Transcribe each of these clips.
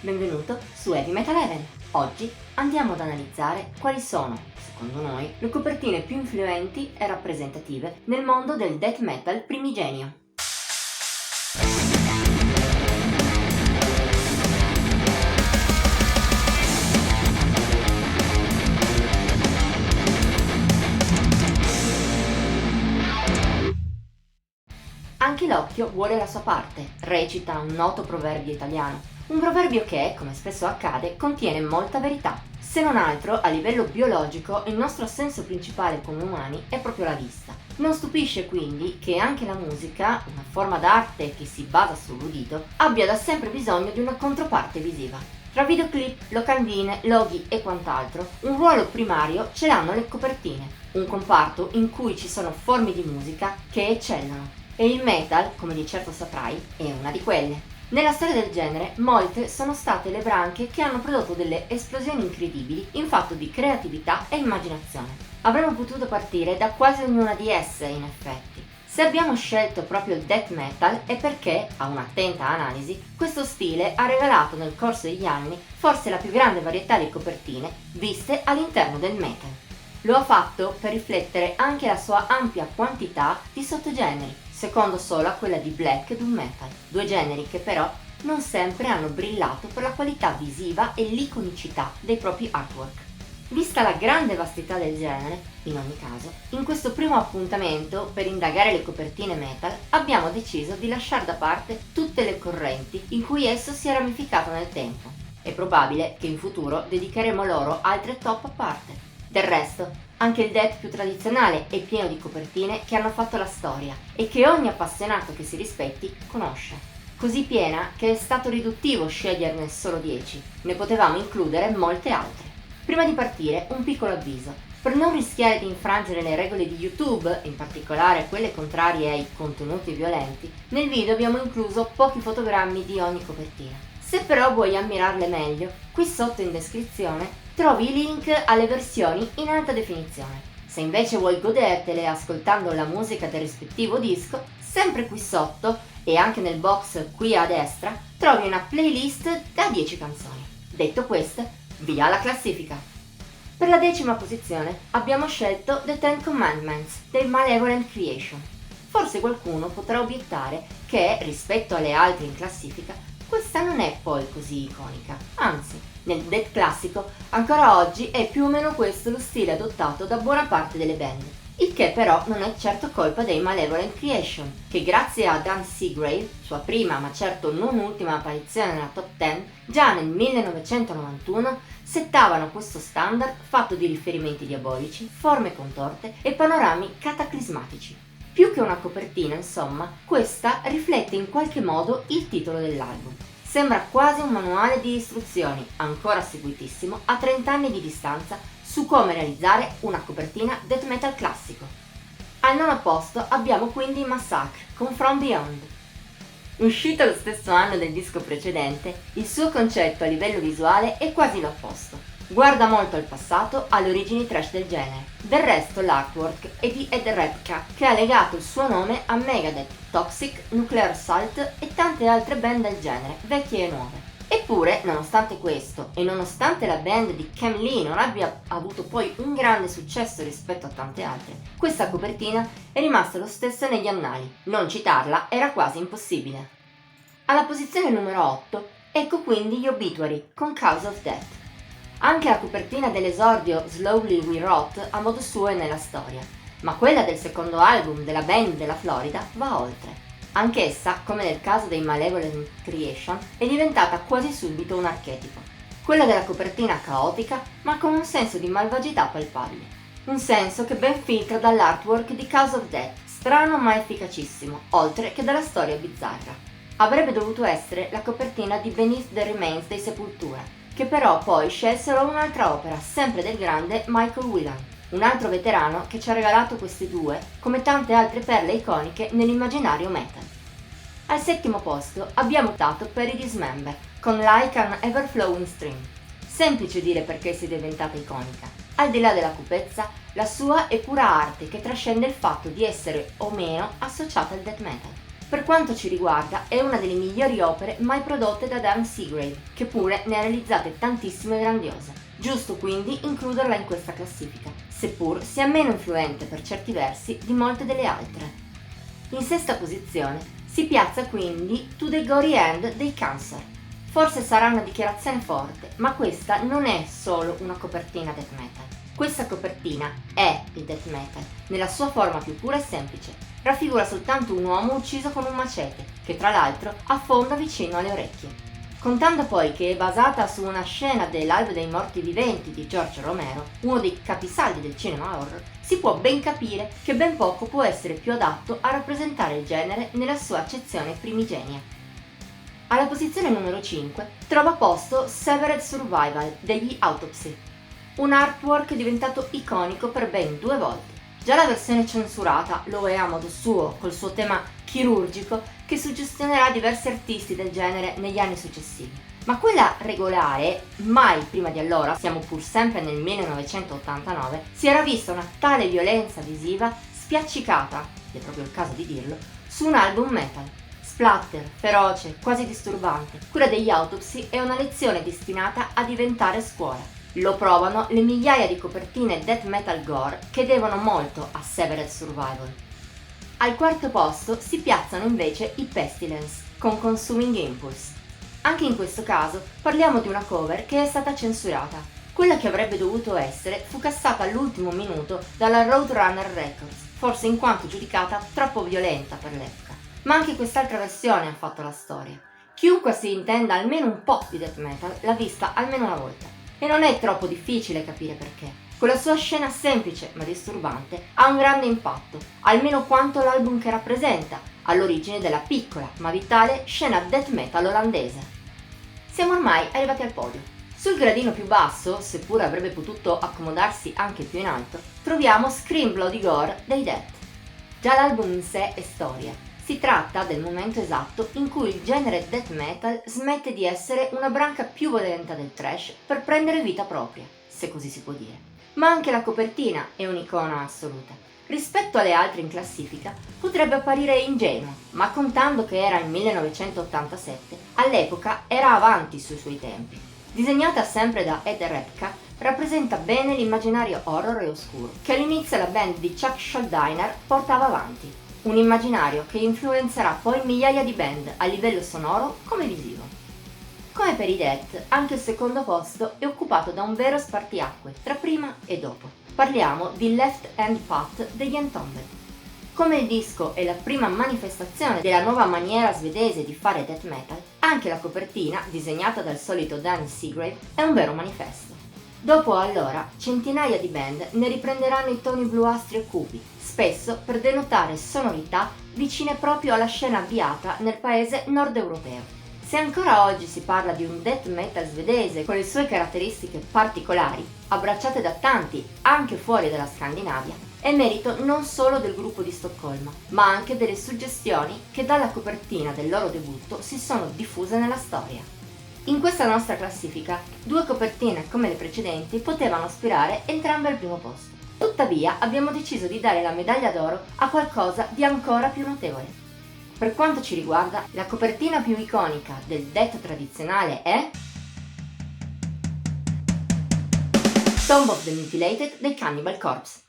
benvenuto su Heavy Metal Heaven. Oggi andiamo ad analizzare quali sono, secondo noi, le copertine più influenti e rappresentative nel mondo del death metal primigenio. Anche l'occhio vuole la sua parte, recita un noto proverbio italiano. Un proverbio che, come spesso accade, contiene molta verità. Se non altro, a livello biologico, il nostro senso principale come umani è proprio la vista. Non stupisce quindi che anche la musica, una forma d'arte che si basa sull'udito, abbia da sempre bisogno di una controparte visiva. Tra videoclip, locandine, loghi e quant'altro, un ruolo primario ce l'hanno le copertine, un comparto in cui ci sono forme di musica che eccellono. E il metal, come di certo saprai, è una di quelle. Nella storia del genere, molte sono state le branche che hanno prodotto delle esplosioni incredibili in fatto di creatività e immaginazione. Avremmo potuto partire da quasi ognuna di esse, in effetti. Se abbiamo scelto proprio il death metal è perché, a un'attenta analisi, questo stile ha rivelato nel corso degli anni forse la più grande varietà di copertine viste all'interno del metal. Lo ha fatto per riflettere anche la sua ampia quantità di sottogeneri, secondo solo a quella di black e doom metal, due generi che però non sempre hanno brillato per la qualità visiva e l'iconicità dei propri artwork. Vista la grande vastità del genere, in ogni caso, in questo primo appuntamento per indagare le copertine metal abbiamo deciso di lasciare da parte tutte le correnti in cui esso si è ramificato nel tempo. È probabile che in futuro dedicheremo loro altre top a parte. Del resto, anche il death più tradizionale è pieno di copertine che hanno fatto la storia e che ogni appassionato che si rispetti conosce. Così piena che è stato riduttivo sceglierne solo 10, ne potevamo includere molte altre. Prima di partire, un piccolo avviso. Per non rischiare di infrangere le regole di YouTube, in particolare quelle contrarie ai contenuti violenti, nel video abbiamo incluso pochi fotogrammi di ogni copertina. Se però vuoi ammirarle meglio, qui sotto in descrizione trovi i link alle versioni in alta definizione. Se invece vuoi godertele ascoltando la musica del rispettivo disco, sempre qui sotto e anche nel box qui a destra trovi una playlist da 10 canzoni. Detto questo, via la classifica! Per la 10ª posizione abbiamo scelto The Ten Commandments dei Malevolent Creation. Forse qualcuno potrà obiettare che, rispetto alle altre in classifica, questa non è poi così iconica, anzi, nel death classico ancora oggi è più o meno questo lo stile adottato da buona parte delle band, il che però non è certo colpa dei Malevolent Creation, che grazie a Dan Seagrave, sua prima ma certo non ultima apparizione nella top 10, già nel 1991 settavano questo standard fatto di riferimenti diabolici, forme contorte e panorami cataclismatici. Più che una copertina, insomma, questa riflette in qualche modo il titolo dell'album. Sembra quasi un manuale di istruzioni, ancora seguitissimo a 30 anni di distanza, su come realizzare una copertina death metal classico. Al 9° posto abbiamo quindi Massacre con From Beyond. Uscito lo stesso anno del disco precedente, il suo concetto a livello visuale è quasi l'opposto. Guarda molto al passato, alle origini trash del genere. Del resto l'artwork è di Ed Repka, che ha legato il suo nome a Megadeth, Toxic, Nuclear Assault e tante altre band del genere, vecchie e nuove. Eppure, nonostante questo, e nonostante la band di Kem Lee non abbia avuto poi un grande successo rispetto a tante altre, questa copertina è rimasta lo stesso negli annali. Non citarla era quasi impossibile. Alla posizione numero 8, ecco quindi gli Obituary con Cause of Death. Anche la copertina dell'esordio Slowly We Rot a modo suo è nella storia, ma quella del secondo album della band della Florida va oltre. Anch'essa, come nel caso dei Malevolent Creation, è diventata quasi subito un archetipo. Quella della copertina caotica, ma con un senso di malvagità palpabile. Un senso che ben filtra dall'artwork di Cause of Death, strano ma efficacissimo, oltre che dalla storia bizzarra. Avrebbe dovuto essere la copertina di Beneath the Remains dei Sepultura, che però poi scelsero un'altra opera, sempre del grande Michael Whelan, un altro veterano che ci ha regalato queste due, come tante altre perle iconiche nell'immaginario metal. Al 7° posto abbiamo optato per i Dismember, con Like an Ever-Flowing Stream. Semplice dire perché sia diventata iconica. Al di là della cupezza, la sua è pura arte che trascende il fatto di essere o meno associata al death metal. Per quanto ci riguarda, è una delle migliori opere mai prodotte da Dan Seagrave, che pure ne ha realizzate tantissime grandiose. Giusto quindi includerla in questa classifica, seppur sia meno influente per certi versi di molte delle altre. In sesta posizione si piazza quindi To the Gory End dei Cancer. Forse sarà una dichiarazione forte, ma questa non è solo una copertina death metal. Questa copertina è il death metal, nella sua forma più pura e semplice. Raffigura soltanto un uomo ucciso con un macete, che tra l'altro affonda vicino alle orecchie. Contando poi che è basata su una scena dell'Albo dei Morti Viventi di George Romero, uno dei capisaldi del cinema horror, si può ben capire che ben poco può essere più adatto a rappresentare il genere nella sua accezione primigenia. Alla posizione numero 5 trova posto Severed Survival degli Autopsy, un artwork diventato iconico per ben 2 volte. Già la versione censurata lo è a modo suo, col suo tema chirurgico che suggestionerà diversi artisti del genere negli anni successivi. Ma quella regolare, mai prima di allora, siamo pur sempre nel 1989, si era vista una tale violenza visiva spiaccicata, ed è proprio il caso di dirlo, su un album metal. Splatter, feroce, quasi disturbante. Quella degli Autopsy è una lezione destinata a diventare scuola. Lo provano le migliaia di copertine death metal gore che devono molto a Severed Survival. Al quarto posto si piazzano invece i Pestilence con Consuming Impulse. Anche in questo caso parliamo di una cover che è stata censurata. Quella che avrebbe dovuto essere fu cassata all'ultimo minuto dalla Roadrunner Records, forse in quanto giudicata troppo violenta per l'epoca. Ma anche quest'altra versione ha fatto la storia. Chiunque si intenda almeno un po' di death metal l'ha vista almeno una volta. E non è troppo difficile capire perché. Con la sua scena semplice ma disturbante ha un grande impatto, almeno quanto l'album che rappresenta, all'origine della piccola ma vitale scena death metal olandese. Siamo ormai arrivati al podio. Sul gradino più basso, seppur avrebbe potuto accomodarsi anche più in alto, troviamo Scream Bloody Gore dei Death. Già l'album in sé è storia. Si tratta del momento esatto in cui il genere death metal smette di essere una branca più violenta del thrash per prendere vita propria, se così si può dire. Ma anche la copertina è un'icona assoluta. Rispetto alle altre in classifica potrebbe apparire ingenua, ma contando che era il 1987, all'epoca era avanti sui suoi tempi. Disegnata sempre da Ed Repka, rappresenta bene l'immaginario horror e oscuro che all'inizio la band di Chuck Schuldiner portava avanti. Un immaginario che influenzerà poi migliaia di band a livello sonoro come visivo. Come per i Death, anche il secondo posto è occupato da un vero spartiacque tra prima e dopo. Parliamo di Left Hand Path degli Entombed. Come il disco è la prima manifestazione della nuova maniera svedese di fare death metal, anche la copertina, disegnata dal solito Dan Seagrave, è un vero manifesto. Dopo allora, centinaia di band ne riprenderanno i toni bluastri e cupi, spesso per denotare sonorità vicine proprio alla scena avviata nel paese nord europeo. Se ancora oggi si parla di un death metal svedese con le sue caratteristiche particolari, abbracciate da tanti anche fuori dalla Scandinavia, è merito non solo del gruppo di Stoccolma, ma anche delle suggestioni che dalla copertina del loro debutto si sono diffuse nella storia. In questa nostra classifica, 2 copertine come le precedenti potevano aspirare entrambe al primo posto. Tuttavia abbiamo deciso di dare la medaglia d'oro a qualcosa di ancora più notevole. Per quanto ci riguarda, la copertina più iconica del death tradizionale è Tomb of the Mutilated dei Cannibal Corpse.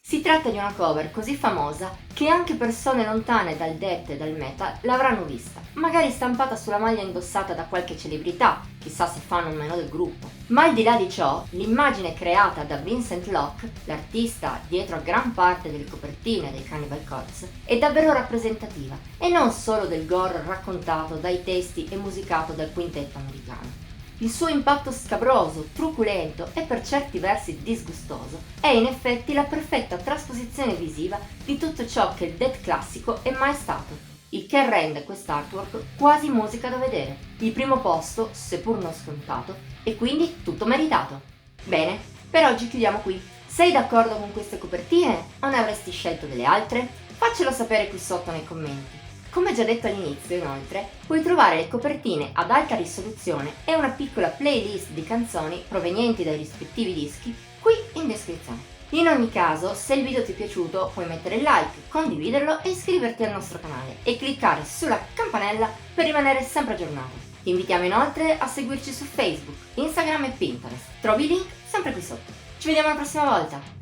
Si tratta di una cover così famosa che anche persone lontane dal death e dal metal l'avranno vista, magari stampata sulla maglia indossata da qualche celebrità, chissà se fanno o meno del gruppo. Ma al di là di ciò, l'immagine creata da Vincent Locke, l'artista dietro a gran parte delle copertine dei Cannibal Corpse, è davvero rappresentativa, e non solo del gore raccontato dai testi e musicato dal quintetto americano. Il suo impatto scabroso, truculento e per certi versi disgustoso è in effetti la perfetta trasposizione visiva di tutto ciò che il death classico è mai stato, il che rende quest'artwork quasi musica da vedere. Il primo posto, seppur non scontato, e quindi tutto meritato. Bene, per oggi chiudiamo qui. Sei d'accordo con queste copertine o ne avresti scelto delle altre? Faccelo sapere qui sotto nei commenti. Come già detto all'inizio, inoltre, puoi trovare le copertine ad alta risoluzione e una piccola playlist di canzoni provenienti dai rispettivi dischi qui in descrizione. In ogni caso, se il video ti è piaciuto, puoi mettere like, condividerlo e iscriverti al nostro canale e cliccare sulla campanella per rimanere sempre aggiornato. Ti invitiamo inoltre a seguirci su Facebook, Instagram e Pinterest. Trovi i link sempre qui sotto. Ci vediamo la prossima volta!